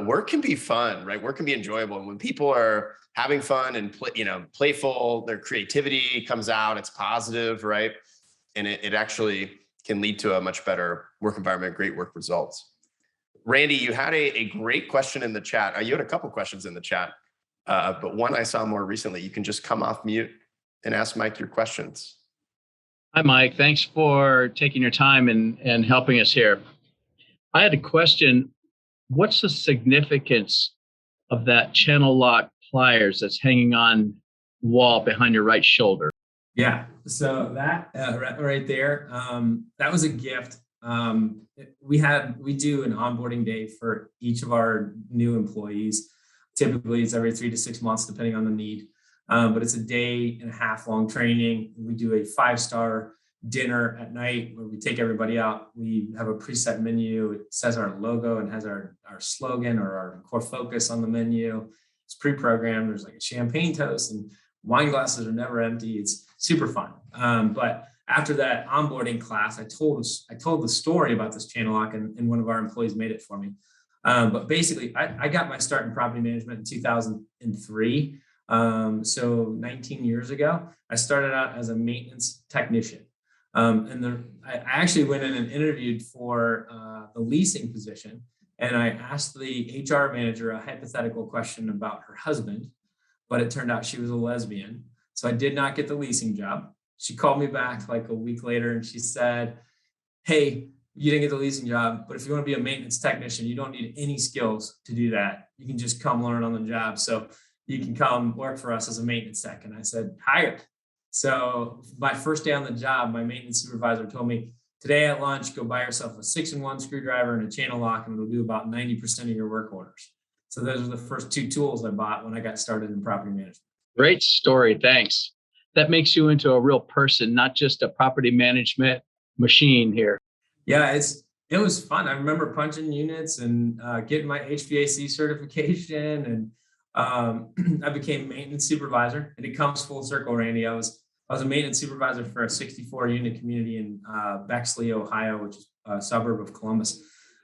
work can be fun, right? Work can be enjoyable, and when people are having fun and playful, their creativity comes out. It's positive, right? And it actually can lead to a much better work environment, great work results. Randy, you had a great question in the chat. You had a couple questions in the chat, but one I saw more recently. You can just come off mute and ask Mike your questions. Hi, Mike. Thanks for taking your time and helping us here. I had a question. What's the significance of that channel lock pliers that's hanging on the wall behind your right shoulder? Yeah, so that right there, that was a gift. We do an onboarding day for each of our new employees. Typically it's every 3 to 6 months, depending on the need. But it's a 1.5 day long training. We do a 5-star dinner at night where we take everybody out. We have a preset menu. It says our logo and has our slogan or our core focus on the menu. It's pre-programmed. There's like a champagne toast, and wine glasses are never empty. It's super fun. But after that onboarding class, I told the story about this channel lock, and one of our employees made it for me. But basically, I got my start in property management in 2003. So 19 years ago, I started out as a maintenance technician. I actually went in and interviewed for the leasing position, and I asked the HR manager a hypothetical question about her husband, but it turned out she was a lesbian. So I did not get the leasing job. She called me back like a week later and she said, hey, you didn't get the leasing job, but if you want to be a maintenance technician, you don't need any skills to do that. You can just come learn on the job. So you can come work for us as a maintenance tech. And I said, hired. So my first day on the job, my maintenance supervisor told me, today at lunch, go buy yourself a 6-in-1 screwdriver and a channel lock, and it'll do about 90% of your work orders. So those are the first 2 tools I bought when I got started in property management. Great story. Thanks. That makes you into a real person, not just a property management machine here. Yeah, it was fun. I remember punching units and getting my HVAC certification, and I became maintenance supervisor. And it comes full circle, Randy. I was a maintenance supervisor for a 64-unit community in Bexley, Ohio, which is a suburb of Columbus.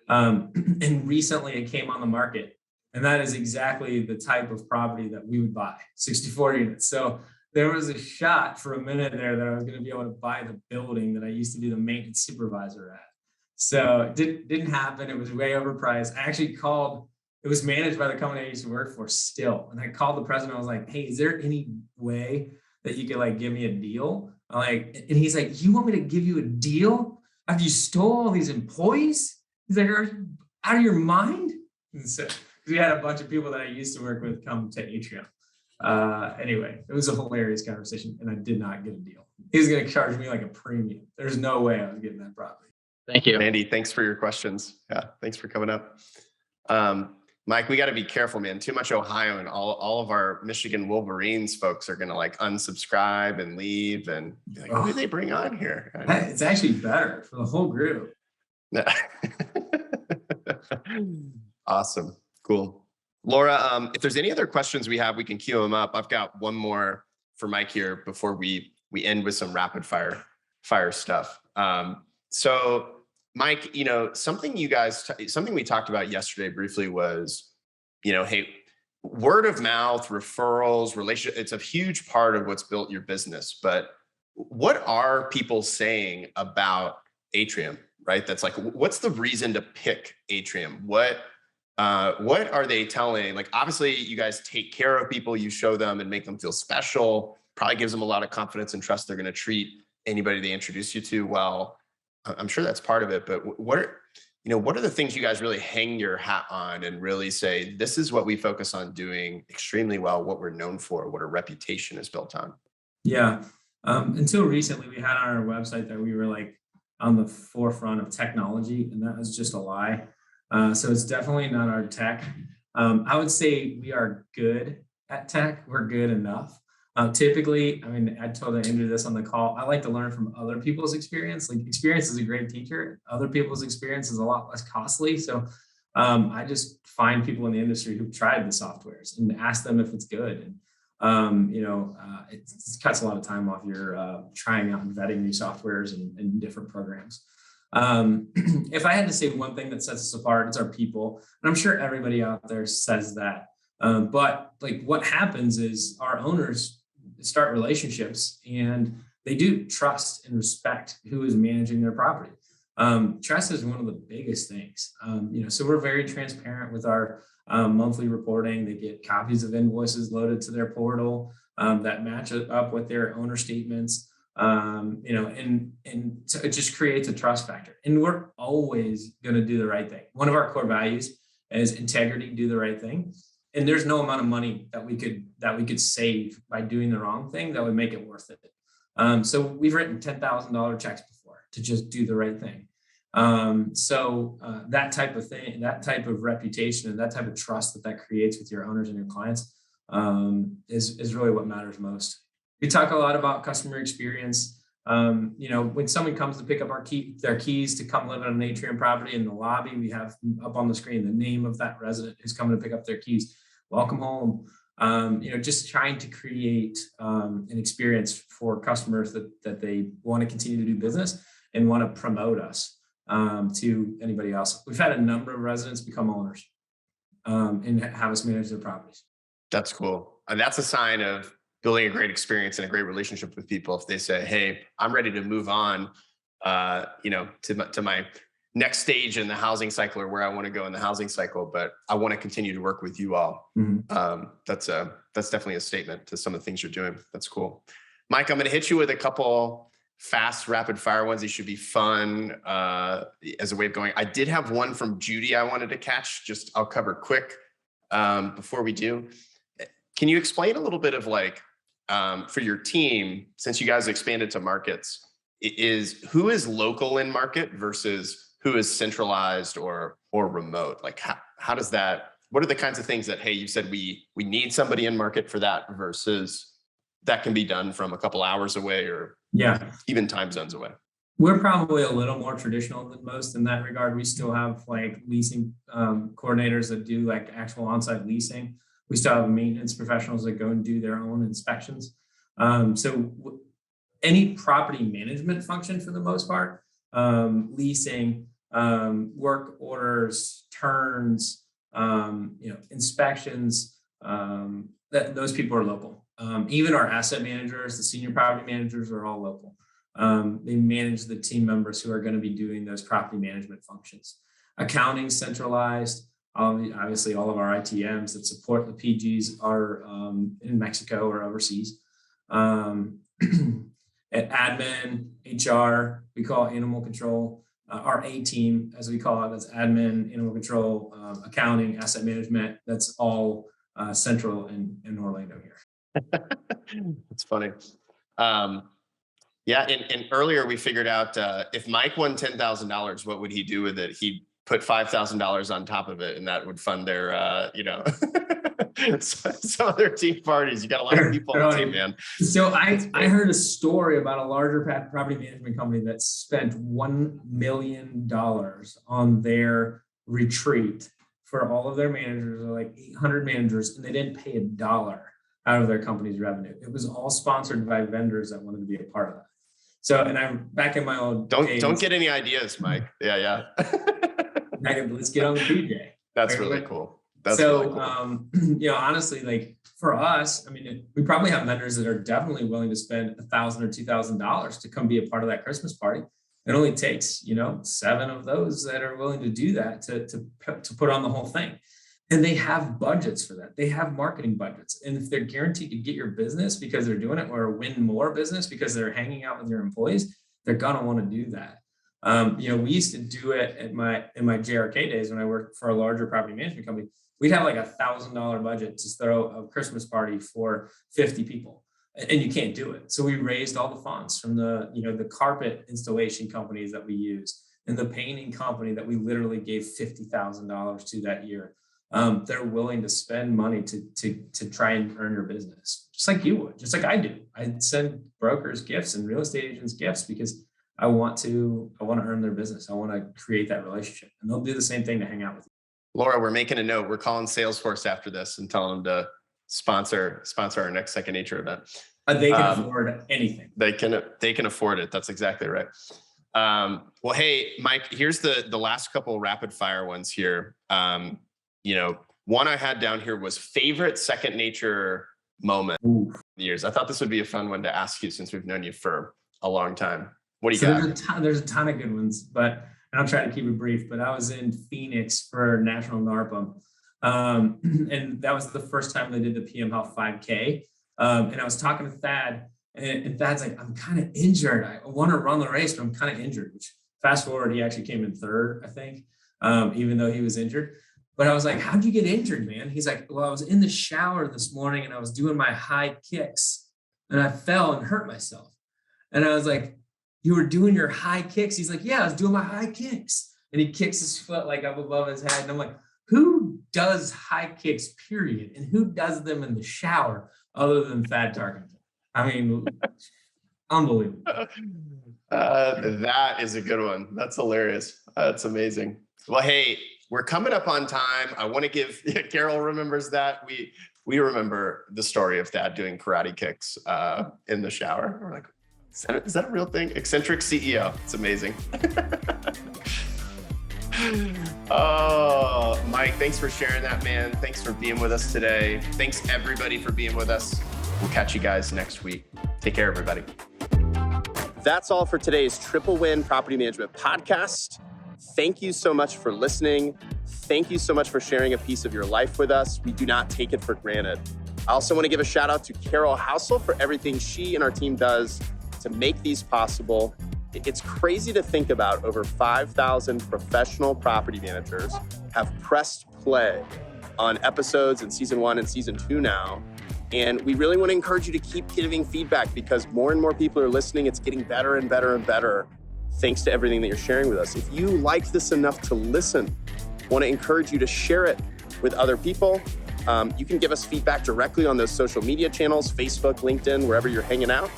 And recently it came on the market. And that is exactly the type of property that we would buy, 64 units. So there was a shot for a minute there that I was going to be able to buy the building that I used to be the maintenance supervisor at. So it didn't happen. It was way overpriced. I actually called, it was managed by the company I used to work for still. And I called the president. I was like, hey, is there any way that you could like give me a deal? And he's like, you want me to give you a deal after you stole all these employees? He's like, are you out of your mind? And so we had a bunch of people that I used to work with come to Atrium. Anyway, it was a hilarious conversation, and I did not get a deal. He was going to charge me like a premium. There's no way I was getting that property. Thank you. Andy, thanks for your questions. Yeah, thanks for coming up. Mike, we got to be careful, man. Too much Ohio, and all of our Michigan Wolverines folks are going to like unsubscribe and leave and be like, who did they bring on here? It's actually better for the whole group. Awesome. Cool. Laura, if there's any other questions we have, we can queue them up. I've got one more for Mike here before we end with some rapid fire stuff. So Mike, something we talked about yesterday briefly was, hey, word of mouth, referrals, it's a huge part of what's built your business. But what are people saying about Atrium, right? That's like, what's the reason to pick Atrium? What are they telling? Like, obviously you guys take care of people, you show them and make them feel special, probably gives them a lot of confidence and trust they're going to treat anybody they introduce you to well. I'm sure that's part of it, but what are the things you guys really hang your hat on and really say, this is what we focus on doing extremely well, what we're known for, what our reputation is built on? Yeah. Until recently, we had on our website that we were like on the forefront of technology, and that was just a lie. So it's definitely not our tech. I would say we are good at tech. We're good enough. Typically, I mean, I told Andrew this on the call. I like to learn from other people's experience. Like, experience is a great teacher. Other people's experience is a lot less costly. So I just find people in the industry who've tried the softwares and ask them if it's good. And it cuts a lot of time off your trying out and vetting new softwares and different programs. If I had to say one thing that sets us apart, it's our people. And I'm sure everybody out there says that. But like, what happens is our owners start relationships and they do trust and respect who is managing their property. Trust is one of the biggest things. So we're very transparent with our monthly reporting. They get copies of invoices loaded to their portal that match up with their owner statements. And so it just creates a trust factor. And we're always going to do the right thing. One of our core values is integrity, do the right thing. And there's no amount of money that we could save by doing the wrong thing that would make it worth it. So we've written $10,000 checks before to just do the right thing. That type of thing, that type of reputation and that type of trust that creates with your owners and your clients is really what matters most. We talk a lot about customer experience. When someone comes to pick up their keys to come live on an Atrium property, in the lobby, we have up on the screen the name of that resident who's coming to pick up their keys. Welcome home. Just trying to create an experience for customers that they want to continue to do business and want to promote us to anybody else. We've had a number of residents become owners and have us manage their properties. That's cool. And that's a sign of building a great experience and a great relationship with people. If they say, hey, I'm ready to move on, to my next stage in the housing cycle or where I want to go in the housing cycle, but I want to continue to work with you all. Mm-hmm. That's definitely a statement to some of the things you're doing. That's cool. Mike, I'm going to hit you with a couple fast, rapid fire ones. These should be fun as a way of going. I did have one from Judy I wanted to catch. I'll cover quick before we do. Can you explain a little bit of for your team, since you guys expanded to markets, who is local in market versus who is centralized or remote? Like how does that, what are the kinds of things that, hey, you said we need somebody in market for that versus that can be done from a couple hours away or even time zones away? We're probably a little more traditional than most in that regard. We still have leasing coordinators that do actual on-site leasing. We still have maintenance professionals that go and do their own inspections. So any property management function for the most part, leasing, work orders, turns, inspections, those people are local. Even our asset managers, the senior property managers are all local. They manage the team members who are going to be doing those property management functions. Accounting centralized. Obviously, all of our ITMs that support the PGs are in Mexico or overseas. At admin, HR, we call it animal control. Our A team, as we call it, that's admin, animal control, accounting, asset management. That's all central in Orlando here. That's funny. And earlier we figured out if Mike won $10,000, what would he do with it? He'd put $5,000 on top of it, and that would fund their, some of their team parties. You got a lot of people on the team, man. So I heard a story about a larger property management company that spent $1 million on their retreat for all of their managers, like 800 managers, and they didn't pay $1 out of their company's revenue. It was all sponsored by vendors that wanted to be a part of that. So, and I'm back in my old don't get any ideas, Mike. Yeah. Let's get on the PJ. That's really cool. Honestly, for us, we probably have vendors that are definitely willing to spend $1,000 or $2,000 to come be a part of that Christmas party. It only takes, 7 of those that are willing to do that to put on the whole thing. And they have budgets for that. They have marketing budgets. And if they're guaranteed to get your business because they're doing it, or win more business because they're hanging out with your employees, they're gonna want to do that. We used to do it in my JRK days when I worked for a larger property management company. We'd have $1,000 budget to throw a Christmas party for 50 people, and you can't do it. So we raised all the funds from the carpet installation companies that we use and the painting company that we literally gave $50,000 to that year. they're willing to spend money to try and earn your business, just like you would, just like I do. I send brokers gifts and real estate agents gifts because I want to earn their business. I want to create that relationship, and they'll do the same thing to hang out with you. Laura, we're making a note. We're calling Salesforce after this and telling them to sponsor our next Second Nature event. They can afford anything. They can afford it. That's exactly right. Well, hey, Mike, here's the last couple rapid fire ones here. One I had down here was favorite Second Nature moment. Ooh. Years. I thought this would be a fun one to ask you since we've known you for a long time. What do you got? There's a ton of good ones, and I'm trying to keep it brief, but I was in Phoenix for National NARPM. And that was the first time they did the PM Health 5K. And I was talking to Thad, and Thad's like, I'm kind of injured. I want to run the race, but I'm kind of injured, which fast forward, he actually came in third, I think, even though he was injured. But I was like, how'd you get injured, man? He's like, well, I was in the shower this morning and I was doing my high kicks and I fell and hurt myself. And I was like, you were doing your high kicks? He's like, yeah, I was doing my high kicks. And he kicks his foot like up above his head. And I'm like, who does high kicks, period? And who does them in the shower other than Thad Tarkenton? I mean, unbelievable. That is a good one. That's hilarious. That's amazing. Well, hey, we're coming up on time. I want to give, Carol remembers that. We remember the story of Thad doing karate kicks in the shower. We're like, is that a real thing? Eccentric CEO. It's amazing. Oh, Mike, thanks for sharing that, man. Thanks for being with us today. Thanks everybody for being with us. We'll catch you guys next week. Take care, everybody. That's all for today's Triple Win Property Management Podcast. Thank you so much for listening. Thank you so much for sharing a piece of your life with us. We do not take it for granted. I also want to give a shout out to Carol Housel for everything she and our team does to make these possible. It's crazy to think about over 5,000 professional property managers have pressed play on episodes in season 1 and season 2 now. And we really want to encourage you to keep giving feedback because more and more people are listening. It's getting better and better and better thanks to everything that you're sharing with us. If you liked this enough to listen, I want to encourage you to share it with other people. You can give us feedback directly on those social media channels, Facebook, LinkedIn, wherever you're hanging out.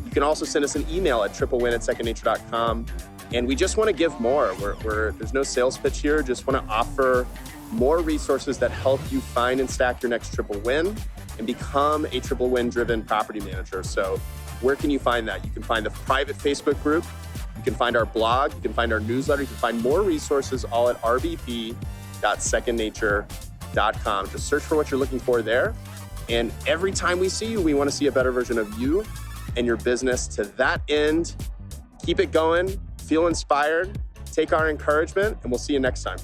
You can also send us an email at triplewin@secondnature.com. And we just want to give more. There's no sales pitch here. Just want to offer more resources that help you find and stack your next triple win and become a triple win driven property manager. So where can you find that? You can find the private Facebook group. You can find our blog. You can find our newsletter. You can find more resources all at rbp.secondnature.com. Just search for what you're looking for there. And every time we see you, we want to see a better version of you and your business. To that end, keep it going, feel inspired, take our encouragement, and we'll see you next time.